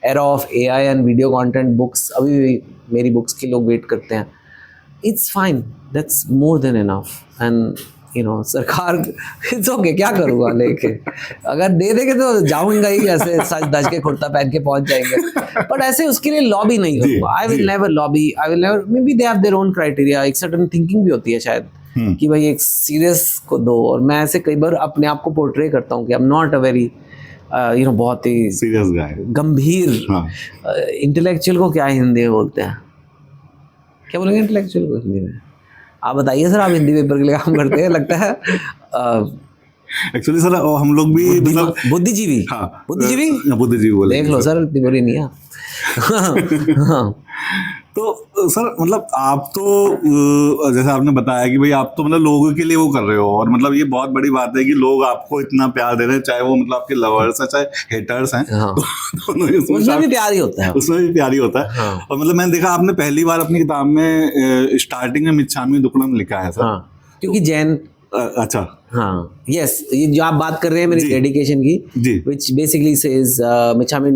era of AI and video content, books अभी भी मेरी बुक्स के लोग वेट करते हैं। It's fine, that's more than enough, and सरकार it's okay, क्या करूँगा लेके, अगर दे देंगे तो जाऊँगा ही, ऐसे सच धज के कुर्ता पहन के पहुँच जाएंगे, बट ऐसे उसके लिए लॉबी नहीं करूँगा। I will never lobby, I will never, may be they have their own criteria, एक सर्टन थिंकिंग भी होती है शायद कि भाई एक सीरियस को दो, और मैं ऐसे कई बार अपने आप को पोर्ट्रे करता हूँ कि आई एम नॉट अ वेरी बहुत ही सीरियस गाय। गंभीर हाँ। इंटेलेक्चुअल को क्या हिंदी में बोलते हैं, क्या बोलेंगे इंटेलेक्चुअल को हिंदी में? आप बताइए सर, आप हिंदी पेपर के लिए काम करते हैं लगता है। एक्चुअली सर हम लोग भी मतलब बुद्धिजीवी, हाँ बुद्धिजीवी बोले देख लो सर, इतनी बुरी नहीं है। हाँ। तो सर मतलब आप तो जैसे आपने बताया कि भाई आप तो मतलब लोगों के लिए वो कर रहे हो, और मतलब ये बहुत बड़ी बात है कि लोग आपको इतना प्यार दे रहे हैं, चाहे वो मतलब आपके लवर्स हैं चाहे हेटर्स हैं। हाँ। दोनों उसमें भी प्यार ही होता है, उसमें भी प्यार ही होता है। हाँ। और मतलब मैंने देखा आपने पहली बार अपनी किताब में स्टार्टिंग में मिच्छामी दुक्कड़म लिखा है सर। हाँ, क्योंकि जैन अच्छा हाँ, यस, ये जो आप बात कर रहे हैं मेरी डेडिकेशन की, जी। which basically says मिच्छामी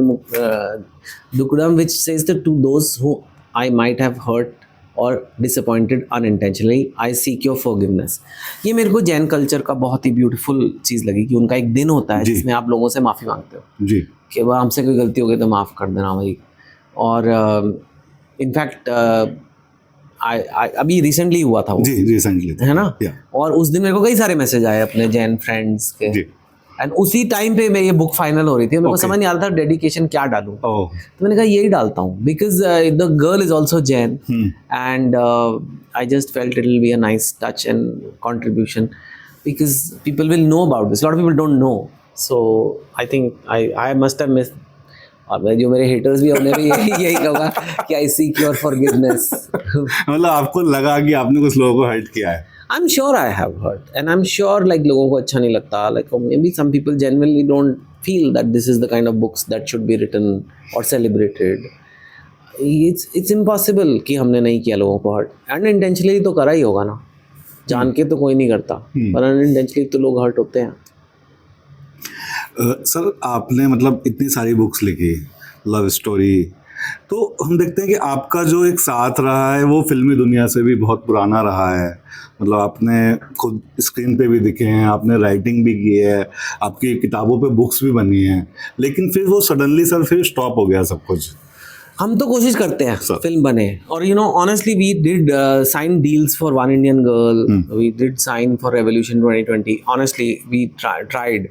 दुक्कडम, which says that to those who I might have hurt or disappointed unintentionally, I seek your forgiveness। ये मेरे को जैन कल्चर का बहुत ही ब्यूटीफुल चीज़ लगी कि उनका एक दिन होता है जिसमें आप लोगों से माफ़ी मांगते हो जी कि वह हमसे कोई गलती हो गई तो माफ़ कर देना भाई। और इनफैक्ट अभी रिसेंटली हुआ था वो, जी रिसेंटली है ना, Yeah. और उस दिन मेरे को कई सारे मैसेज आए अपने जैन फ्रेंड्स के, जी। एंड उसी टाइम पे मेरी ये बुक फाइनल हो रही थी, मेरे को समझ नहीं आ रहा था डेडिकेशन क्या डालूं, ओह तो मैंने कहा यही डालता हूँ, because the girl is also Jain and I just felt it will be a nice touch and contribution, because people will know about this, lot of people don't know, so I think I must have missed. और जो मेरे haters भी हैं उन्हें भी यही कहूँगा कि आई सीक योर फॉरगिवनेस। मतलब आपको लगा कि आपने कुछ लोगों को हर्ट किया है? I'm sure I have hurt, and I'm sure like लोगों को अच्छा नहीं लगता, like maybe some people genuinely don't feel that this is the kind of books that should be written or celebrated. It's impossible कि हमने नहीं किया लोगों को hurt, unintentionally तो करा ही होगा ना, जान के तो कोई नहीं करता, पर unintentionally तो लोग hurt होते हैं। सर आपने मतलब इतनी सारी बुक्स लिखी, लव स्टोरी, तो हम देखते हैं कि आपका जो एक साथ रहा है वो फिल्मी दुनिया से भी बहुत पुराना रहा है। मतलब आपने खुद स्क्रीन पे भी दिखे हैं, आपने राइटिंग भी की है, आपकी किताबों पे बुक्स भी बनी हैं, लेकिन फिर वो सडनली सर फिर स्टॉप हो गया सब कुछ। हम तो कोशिश करते हैं Sir. फिल्म बने, और you know honestly we did sign deals for one Indian girl, we did sign for revolution 2020, honestly we tried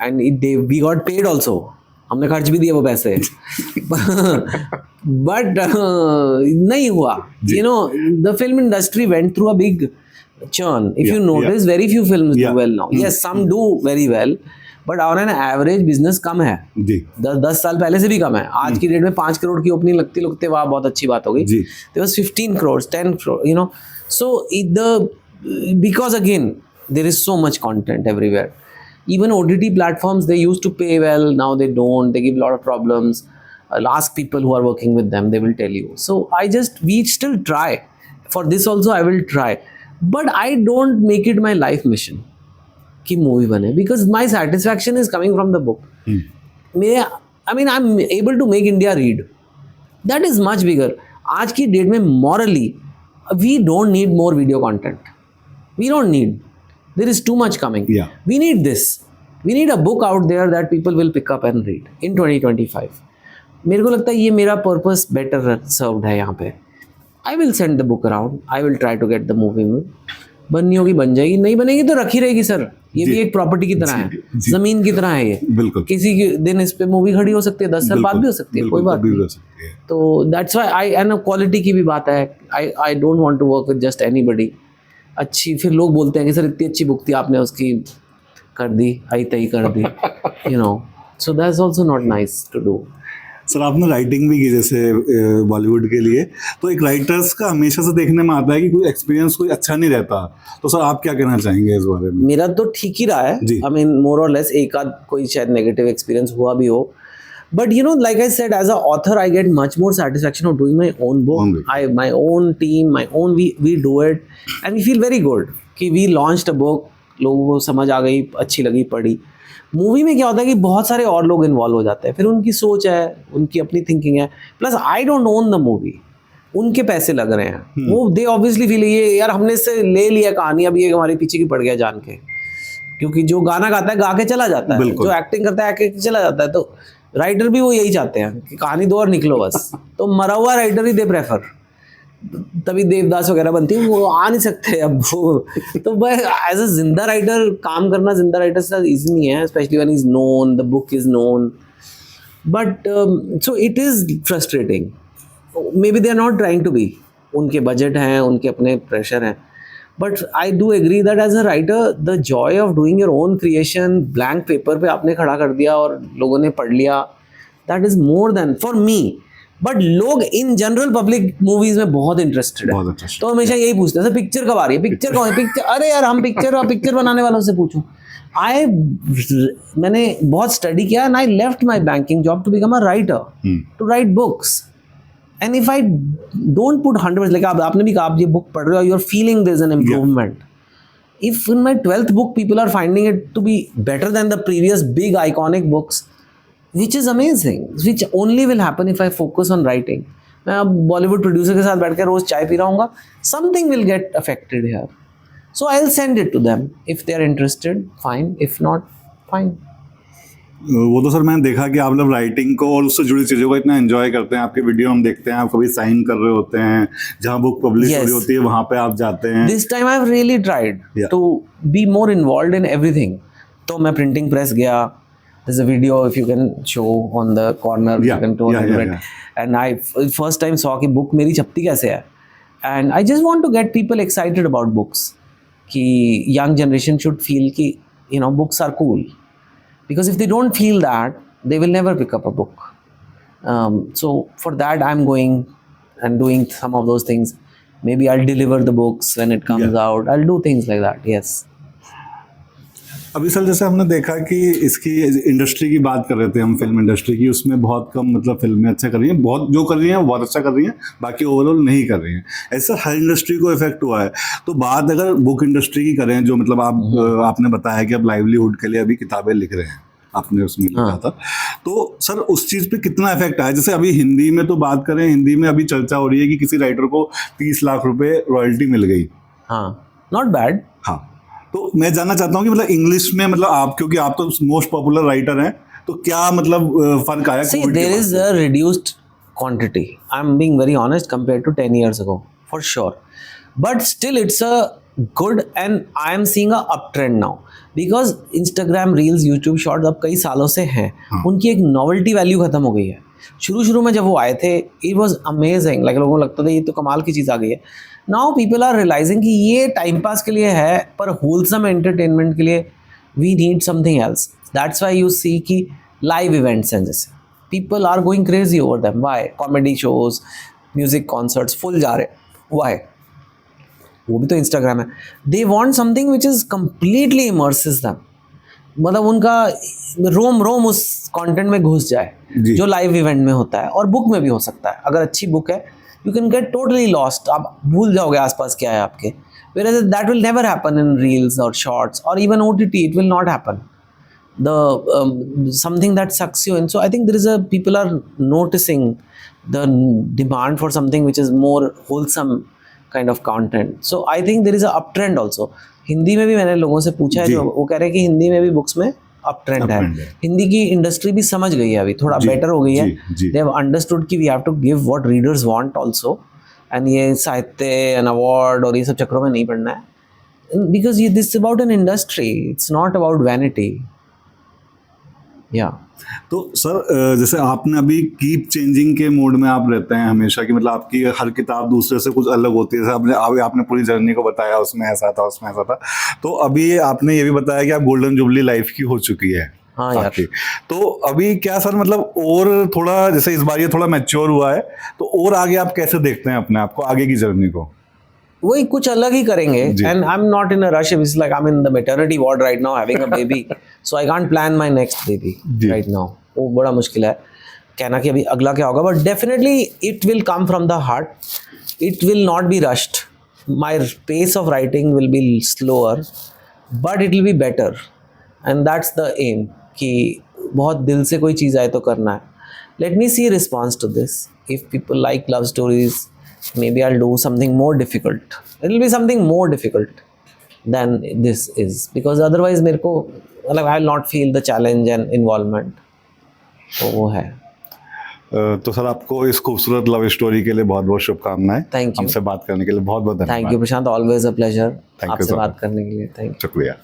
and we got paid also, हमने खर्च भी दिए वो पैसे बट नहीं हुआ। You know the film industry went through a big churn. If you notice, very few films do well now. Yes, some do very well, but on an average business कम है जी 10 साल पहले से भी कम है। आज की डेट में 5 करोड़ की ओपनिंग लगते वाह बहुत अच्छी बात हो गई। जी। There was 15 crores, 10 crores, you know. So because again there is so much content everywhere. Even OTT platforms, they used to pay well, now they don't. They give a lot of problems. Ask people who are working with them, they will tell you. So we still try. For this also I will try. But I don't make it my life mission कि movie बने, because my satisfaction is coming from the book. I mean I'm able to make India read. That is much bigger. आज की date में morally we don't need more video content. We don't need. There is too much coming. Yeah. We need this. We need a book out there that people will pick up and read in 2025. मेरे को लगता है ये मेरा purpose better served है यहाँ पे। I will send the book around. I will try to get the movie में। बननी होगी बन जाएगी, नहीं बनेगी तो रखी रहेगी सर। ये भी एक प्रॉपर्टी की तरह है, जमीन की तरह है ये। बिल्कुल। किसी के दिन इस पे मूवी खड़ी हो सकती है, 10 साल बाद भी हो सकती है, कोई बात नहीं। तो that's why I and quality की भी बात है। I don't want to work with just anybody. अच्छी, फिर लोग बोलते हैं कि सर इतनी अच्छी बुक थी आपने उसकी कर दी, आई तई कर दी, you know. So that's also not nice to do. Sir आपने राइटिंग भी की जैसे बॉलीवुड के लिए, तो एक राइटर्स का हमेशा से देखने में आता है कि कोई एक्सपीरियंस कोई अच्छा नहीं रहता, तो सर आप क्या कहना चाहेंगे इस बारे में? मेरा तो ठीक ही रहा है। आई मीन मोर और लेस, एक आध कोई शायद नेगेटिव एक्सपीरियंस हुआ भी हो, but you know like I said, as a author I get much more satisfaction of doing my own book, my own team, my own, we do it and we feel very good कि we launched a book, लोगों को समझ आ गई, अच्छी लगी, पढ़ी। Movie में क्या होता है कि बहुत सारे और लोग इन्वॉल्व हो जाते हैं, फिर उनकी सोच है, उनकी अपनी थिंकिंग है, plus I don't own the movie, उनके पैसे लग रहे हैं, वो दे ऑब्वियसली फील ये यार हमने इससे ले लिया कहानी, अब ये हमारे पीछे की पड़ गया जान के, क्योंकि जो गाना गाता है गा के चला जाता है, जो एक्टिंग करता है एक्टिंग चला जाता है, तो राइटर भी वो यही चाहते हैं कि कहानी दो और निकलो बस। तो मरा हुआ राइटर ही दे प्रेफर, तभी देवदास वगैरह बनती है, वो आ नहीं सकते अब वो। तो एज अ जिंदा राइटर काम करना जिंदा राइटर से ईजी नहीं है, specially when is known, the book is known, but so it is frustrating. Maybe they are not trying to be, उनके बजट हैं, उनके अपने प्रेशर हैं, but I do agree that as a writer the joy of doing your own creation, blank paper पे आपने खड़ा कर दिया और लोगों ने पढ़ लिया, that is more than for me. But लोग इन जनरल पब्लिक मूवीज में बहुत इंटरेस्टेड है, तो हमेशा यही पूछते हैं सर पिक्चर कब आ रही है, पिक्चर कौन है, पिक्चर, अरे यार हम पिक्चर बनाने वालों से पूछूं। मैंने बहुत स्टडी किया and I left my banking job to become a writer, to write books, and if I don't put 100%, like आपने भी कहा आप ये बुक पढ़ रहे हो, you are feeling there is an improvement. If in my 12th book people are finding it to be better than the previous big iconic books, which is amazing, which only will happen if I focus on writing. मैं अब Bollywood producer के साथ बैठ कर रोज चाय P रहा हूँ, something will get affected here, so I'll send it to them if they are interested, fine, if not, fine. वो तो सर मैंने देखा कि आप लोग राइटिंग को और उससे जुड़ी चीज़ों को इतना एंजॉय करते हैं, आपके वीडियो हम देखते हैं, आप कभी साइन कर रहे होते हैं, जहाँ बुक पब्लिश हो रही होती है वहाँ पे आप जाते हैं। This time I've really tried to be more involved in everything. तो मैं प्रिंटिंग प्रेस गया, there's a video if you can show on the corner, you can turn it, and I first time saw कि book मेरी छपती कैसे है, and I just want to get people excited about books, कि young generation should feel कि you know books are cool, because if they don't feel that, they will never pick up a book. So for that I'm going and doing some of those things. Maybe I'll deliver the books when it comes out. I'll do things like that. Yes. अभी sir जैसे हमने देखा कि इसकी industry की बात कर रहे थे हम, फिल्म इंडस्ट्री की, उसमें बहुत कम मतलब फिल्में अच्छा कर रही हैं, बहुत जो कर रही हैं बहुत अच्छा कर रही हैं, बाकी ओवरऑल नहीं कर रही हैं। ऐसा हर इंडस्ट्री को इफेक्ट हुआ है। तो बात अगर बुक इंडस्ट्री की करें, जो मतलब आपने बताया कि आप लाइवलीहुड के लिए अभी किताबें लिख रहे हैं, आपने उसमें लिखा हाँ। था। तो सर उस चीज़ पे कितना इफेक्ट आया? जैसे अभी हिंदी में तो बात करें, हिंदी में अभी चर्चा हो रही है कि किसी राइटर को 30 लाख रुपए रॉयल्टी मिल गई। हाँ, नॉट बैड। हाँ, तो मैं जानना चाहता हूँ कि मतलब इंग्लिश में, मतलब आप, क्योंकि आप तो मोस्ट पॉपुलर राइटर हैं, तो क्या मतलब फर्क आया? See, COVID के there बाद is से? a reduced quantity. I'm being very honest compared to 10 years ago, for sure. But still, it's a good, and I am seeing a uptrend now because Instagram Reels, YouTube Shorts अब कई सालों से हैं, उनकी एक novelty value खत्म हो गई है। शुरू में जब वो आए थे, it was amazing, like लोगों को लगता था ये तो कमाल की चीज़ आ गई है। Now people are realizing कि ये टाइम पास के लिए है, पर wholesome entertainment के लिए we need something else. That's why you see कि live events हैं जैसे, people are going crazy over them. Why? Comedy shows, music concerts full जा रहे, why? वो भी तो इंस्टाग्राम है। They want something which is completely immerses them, मतलब उनका रोम उस कंटेंट में घुस जाए जी। जो लाइव इवेंट में होता है, और बुक में भी हो सकता है। अगर अच्छी बुक है, you can get totally lost, आप भूल जाओगे आसपास क्या है आपके। whereas that will never happen in reels or shorts or even OTT. It will not happen. Something that sucks you in. So I think there is people are noticing the demand for something which is more wholesome kind of content. So I think there is a uptrend also. Hindi में भी मैंने लोगों से पूछा है, जी। जो वो कह रहे हैं कि हिंदी में भी बुक्स में अपट्रेंड है। Uptrend है। हिंदी की इंडस्ट्री भी समझ गई है, अभी थोड़ा जी, बेटर हो गई है। जी, जी। दे हैव अंडरस्टूड कि we have to give what readers want also, and ये साहित्य एंड अवार्ड और ये सब चक्रों में नहीं पड़ना है, because this is about an industry, it's not about vanity. या तो सर जैसे आपने अभी कीप चेंजिंग के मोड में आप रहते हैं हमेशा, कि मतलब आपकी हर किताब दूसरे से कुछ अलग होती है। जैसे आपने पूरी जर्नी को बताया, उसमें ऐसा था, उसमें ऐसा था। तो अभी आपने ये भी बताया कि आप गोल्डन जुबली लाइफ की हो चुकी है। हाँ यार। आपकी। तो अभी क्या सर, मतलब और थोड़ा, जैसे इस बार ये थोड़ा मैच्योर हुआ है, तो और आगे आप कैसे देखते हैं अपने आप को, आगे की जर्नी को? वही कुछ अलग ही करेंगे। जी। And I am not in a rush, it's like I am in the maternity ward right now having a baby, so I can't plan my next baby जी। Right now. वो बड़ा मुश्किल है कहना कि अभी अगला क्या होगा, but definitely it will come from the heart, it will not be rushed, my pace of writing will be slower, but it will be better, and that's the aim कि बहुत दिल से कोई चीज़ आए तो करना है। Let me see response to this, if people like love stories, maybe I'll do something more difficult. It will be something more difficult than this is, because otherwise मेरे को मतलब I'll not feel the challenge and involvement. तो वो है। तो sir आपको इस खूबसूरत लव स्टोरी के लिए बहुत बहुत शुभकामनाएं। Thank you. हमसे बात करने के लिए बहुत बहुत Thank धन्यवाद। you Prashant, always a pleasure you आपसे so बात much. करने के लिए। Thank you. शुक्रिया।